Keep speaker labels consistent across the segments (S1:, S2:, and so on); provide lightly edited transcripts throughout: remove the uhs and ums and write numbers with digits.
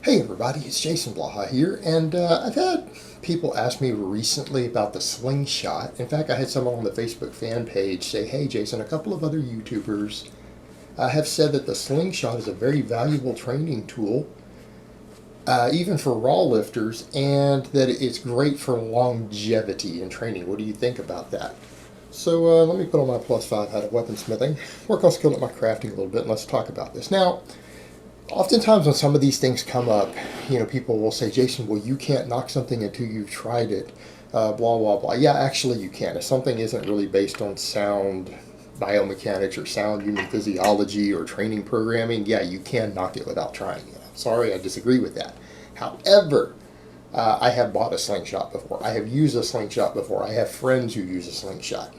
S1: Hey everybody, it's Jason Blaha here, and I've had people ask me recently about the Slingshot. In fact, I had someone on the Facebook fan page say, hey Jason, a couple of other YouTubers have said that the Slingshot is a very valuable training tool, even for raw lifters, and that it's great for longevity in training. What do you think about that? So let me put on my +5 hat of weaponsmithing, work on skilling up my crafting a little bit, and let's talk about this. Now, oftentimes when some of these things come up, people will say, Jason, well, you can't knock something until you've tried it, blah, blah, blah. Yeah, actually you can. If something isn't really based on sound biomechanics or sound human physiology or training programming, yeah, you can knock it without trying it. I'm sorry, I disagree with that. However, I have bought a slingshot before. I have used a slingshot before. I have friends who use a slingshot.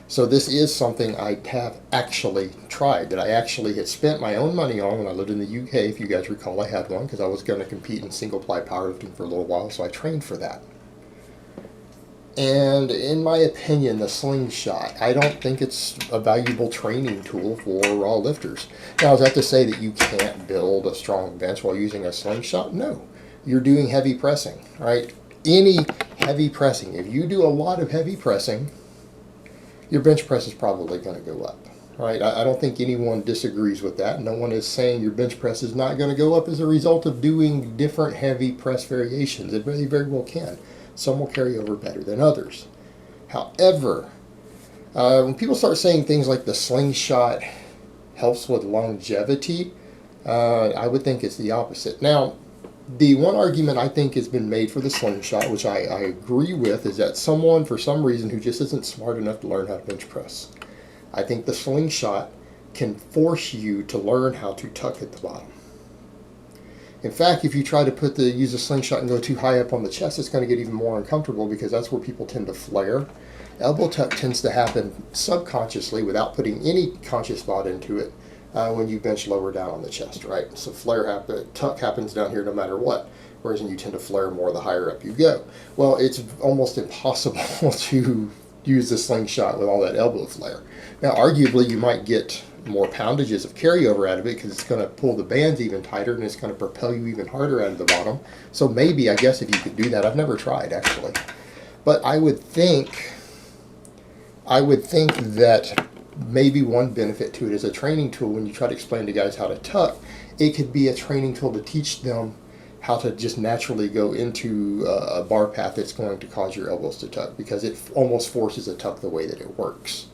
S1: So this is something I have actually tried, that I actually had spent my own money on when I lived in the UK. If you guys recall, I had one because I was going to compete in single-ply powerlifting for a little while, so I trained for that. And in my opinion, the slingshot, I don't think it's a valuable training tool for raw lifters. Now, is that to say that you can't build a strong bench while using a slingshot? No. You're doing heavy pressing, right? Any heavy pressing. If you do a lot of heavy pressing, your bench press is probably going to go up, right? I don't think anyone disagrees with that. No one is saying your bench press is not going to go up as a result of doing different heavy press variations. It very, very well can. Some will carry over better than others. However, when people start saying things like the slingshot helps with longevity, I would think it's the opposite. Now, the one argument I think has been made for the slingshot, which I agree with, is that someone, for some reason, who just isn't smart enough to learn how to bench press. I think the slingshot can force you to learn how to tuck at the bottom. In fact, if you try to use a slingshot and go too high up on the chest, it's going to get even more uncomfortable because that's where people tend to flare. Elbow tuck tends to happen subconsciously without putting any conscious thought into it. When you bench lower down on the chest, right? So tuck happens down here no matter what, whereas you tend to flare more the higher up you go. Well, it's almost impossible to use the slingshot with all that elbow flare. Now, arguably, you might get more poundages of carryover out of it because it's going to pull the bands even tighter and it's going to propel you even harder out of the bottom. So maybe, I guess, if you could do that, I've never tried actually, but I would think that maybe one benefit to it as a training tool. When you try to explain to guys how to tuck, it could be a training tool to teach them how to just naturally go into a bar path that's going to cause your elbows to tuck, because it almost forces a tuck the way that it works.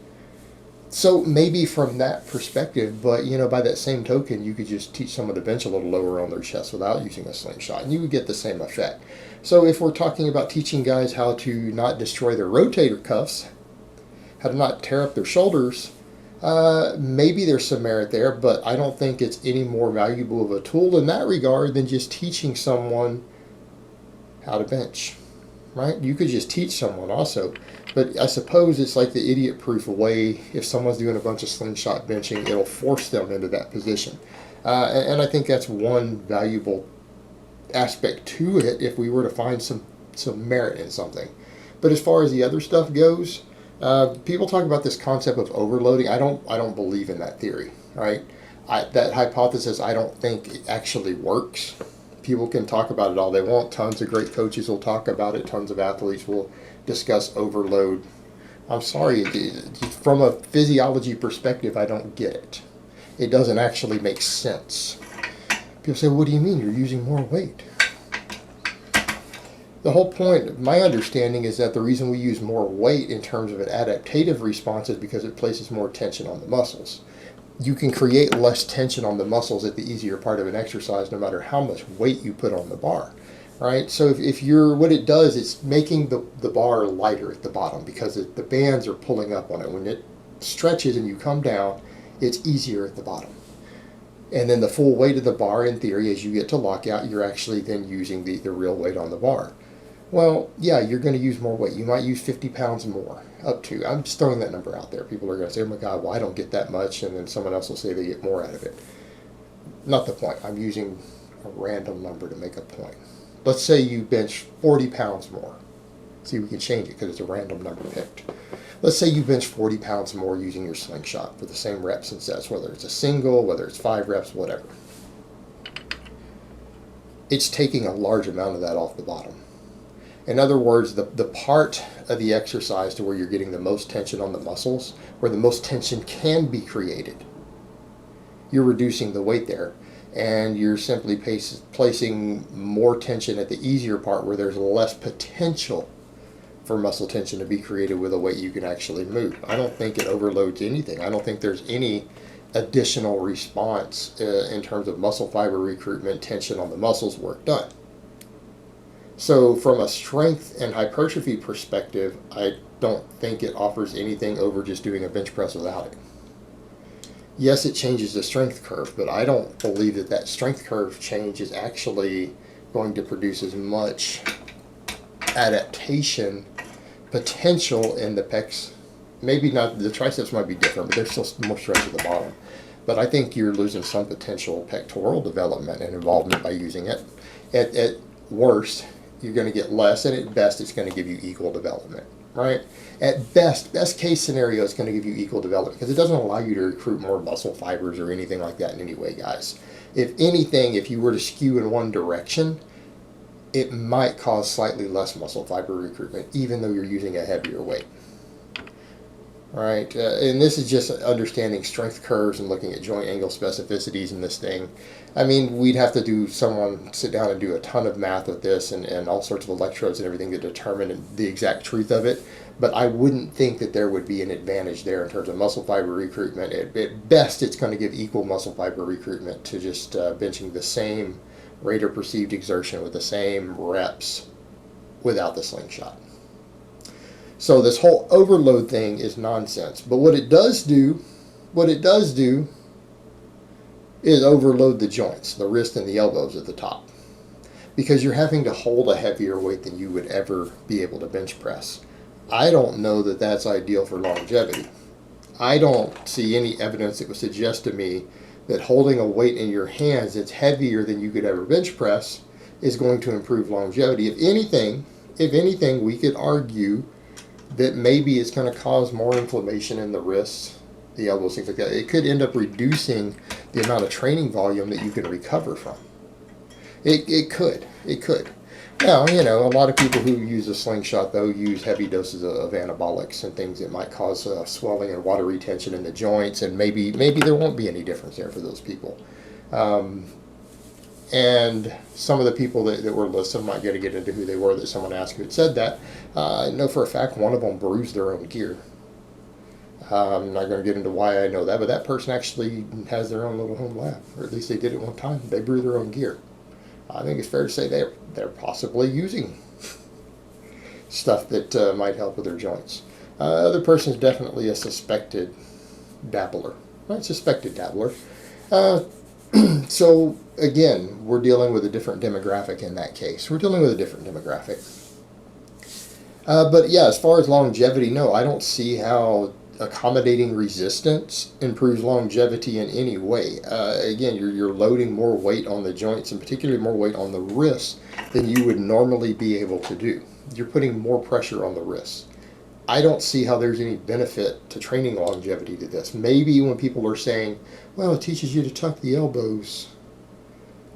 S1: So maybe from that perspective, but by that same token, you could just teach someone to bench a little lower on their chest without using a slingshot, and you would get the same effect. So if we're talking about teaching guys how to not destroy their rotator cuffs, how to not tear up their shoulders, maybe there's some merit there, but I don't think it's any more valuable of a tool in that regard than just teaching someone how to bench, right? You could just teach someone also, but I suppose it's like the idiot-proof way. If someone's doing a bunch of slingshot benching, it'll force them into that position. And I think that's one valuable aspect to it if we were to find some merit in something. But as far as the other stuff goes, people talk about this concept of overloading. I don't believe in that theory. Right? That hypothesis, I don't think it actually works. People can talk about it all they want. Tons of great coaches will talk about it. Tons of athletes will discuss overload. I'm sorry, from a physiology perspective, I don't get it. It doesn't actually make sense. People say, what do you mean? You're using more weight. The whole point, my understanding, is that the reason we use more weight in terms of an adaptative response is because it places more tension on the muscles. You can create less tension on the muscles at the easier part of an exercise no matter how much weight you put on the bar, right? So if you're, what it does, it's making the bar lighter at the bottom because the bands are pulling up on it. When it stretches and you come down, it's easier at the bottom. And then the full weight of the bar, in theory, as you get to lockout, you're actually then using the real weight on the bar. Well, yeah, you're going to use more weight. You might use 50 pounds more, up to. I'm just throwing that number out there. People are going to say, oh my God, well, I don't get that much. And then someone else will say they get more out of it. Not the point. I'm using a random number to make a point. Let's say you bench 40 pounds more. See, we can change it because it's a random number picked. Let's say you bench 40 pounds more using your slingshot for the same reps and sets, whether it's a single, whether it's 5 reps, whatever. it's taking a large amount of that off the bottom. In other words, the part of the exercise to where you're getting the most tension on the muscles, where the most tension can be created, you're reducing the weight there, and you're simply placing more tension at the easier part where there's less potential for muscle tension to be created with a weight you can actually move. I don't think it overloads anything. I don't think there's any additional response in terms of muscle fiber recruitment, tension on the muscles work done. So from a strength and hypertrophy perspective, I don't think it offers anything over just doing a bench press without it. Yes, it changes the strength curve, but I don't believe that that strength curve change is actually going to produce as much adaptation potential in the pecs. Maybe not, the triceps might be different, but there's still more stretch at the bottom. But I think you're losing some potential pectoral development and involvement by using it. At worst, you're going to get less, and at best, it's going to give you equal development, right? At best case scenario, it's going to give you equal development because it doesn't allow you to recruit more muscle fibers or anything like that in any way, guys. If anything, if you were to skew in one direction, it might cause slightly less muscle fiber recruitment, even though you're using a heavier weight. Right, and this is just understanding strength curves and looking at joint angle specificities in this thing. I mean, we'd have to do someone sit down and do a ton of math with this and all sorts of electrodes and everything to determine the exact truth of it. But I wouldn't think that there would be an advantage there in terms of muscle fiber recruitment. At best, it's going to give equal muscle fiber recruitment to just benching the same rate of perceived exertion with the same reps without the slingshot. So this whole overload thing is nonsense. But what it does do is overload the joints, the wrist and the elbows at the top. Because you're having to hold a heavier weight than you would ever be able to bench press. I don't know that that's ideal for longevity. I don't see any evidence that would suggest to me that holding a weight in your hands that's heavier than you could ever bench press is going to improve longevity. If anything, we could argue that maybe it's going to cause more inflammation in the wrists, the elbows, things like that. It could end up reducing the amount of training volume that you can recover from. It could. Now, you know, a lot of people who use a slingshot, though, use heavy doses of anabolics and things that might cause swelling and water retention in the joints, and maybe there won't be any difference there for those people. And some of the people that were listed, I'm not going to get into who they were that someone asked who had said that. I know for a fact one of them bruised their own gear. I'm not going to get into why I know that, but that person actually has their own little home lab, or at least they did it one time. They brew their own gear. I think it's fair to say they're possibly using stuff that might help with their joints. Other person is definitely a suspected dabbler. Right? Suspected dabbler. So, again, we're dealing with a different demographic in that case. But, yeah, as far as longevity, no, I don't see how accommodating resistance improves longevity in any way. Again, you're loading more weight on the joints, and particularly more weight on the wrists than you would normally be able to do. You're putting more pressure on the wrists. I don't see how there's any benefit to training longevity to this. Maybe when people are saying, well, it teaches you to tuck the elbows.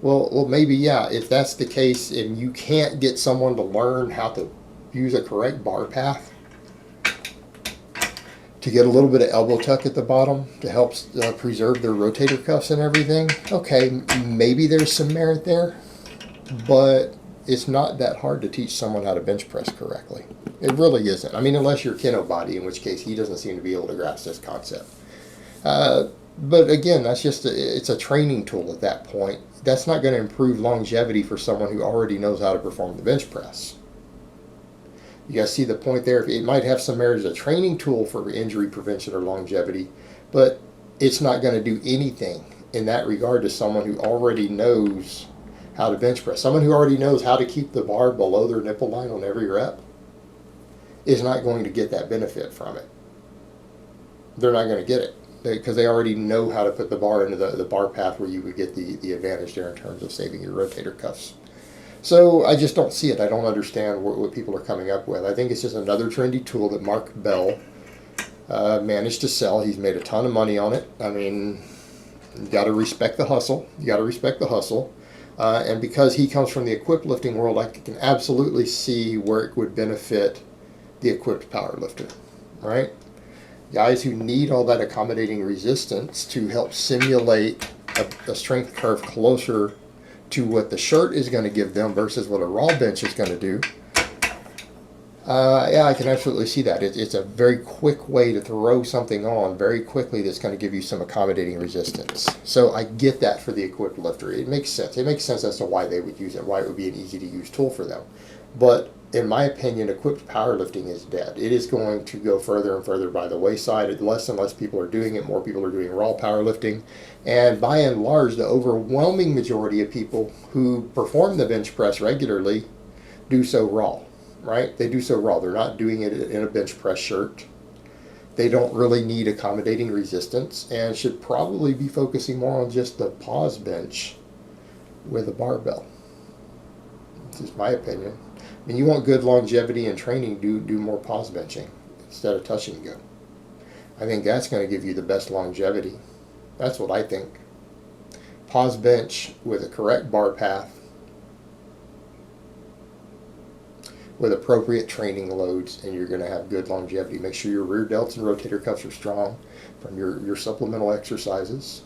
S1: Well, maybe, yeah, if that's the case and you can't get someone to learn how to use a correct bar path to get a little bit of elbow tuck at the bottom to help preserve their rotator cuffs and everything, okay, maybe there's some merit there, but it's not that hard to teach someone how to bench press correctly. It really isn't. I mean, unless you're Kinobody, in which case he doesn't seem to be able to grasp this concept. But again, that's just it's a training tool at that point. That's not going to improve longevity for someone who already knows how to perform the bench press. You guys see the point there? It might have some merit as a training tool for injury prevention or longevity, but it's not going to do anything in that regard to someone who already knows how to bench press. Someone who already knows how to keep the bar below their nipple line on every rep is not going to get that benefit from it. They're not going to get it because they already know how to put the bar into the bar path where you would get the advantage there in terms of saving your rotator cuffs. So I just don't see it. I don't understand what people are coming up with. I think it's just another trendy tool that Mark Bell managed to sell. He's made a ton of money on it. I mean, you got to respect the hustle. And because he comes from the equipped lifting world, I can absolutely see where it would benefit the equipped power lifter, right? Guys who need all that accommodating resistance to help simulate a strength curve closer to what the shirt is going to give them versus what a raw bench is going to do. Yeah, I can absolutely see that. It's a very quick way to throw something on very quickly that's going to give you some accommodating resistance. So I get that for the equipped lifter. It makes sense. It makes sense as to why they would use it, why it would be an easy to use tool for them. But in my opinion, equipped powerlifting is dead. It is going to go further and further by the wayside. Less and less people are doing it. More people are doing raw powerlifting. And by and large, the overwhelming majority of people who perform the bench press regularly do so raw. Right? They do so raw. They're not doing it in a bench press shirt. They don't really need accommodating resistance and should probably be focusing more on just the pause bench with a barbell. This is my opinion. I mean, you want good longevity and training, do more pause benching instead of touch and go. I think that's going to give you the best longevity. That's what I think. Pause bench with a correct bar path, with appropriate training loads, and you're going to have good longevity. Make sure your rear delts and rotator cuffs are strong from your supplemental exercises.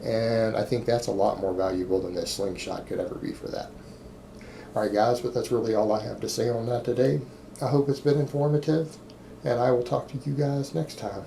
S1: And I think that's a lot more valuable than this slingshot could ever be for that. All right, guys, but that's really all I have to say on that today. I hope it's been informative, and I will talk to you guys next time.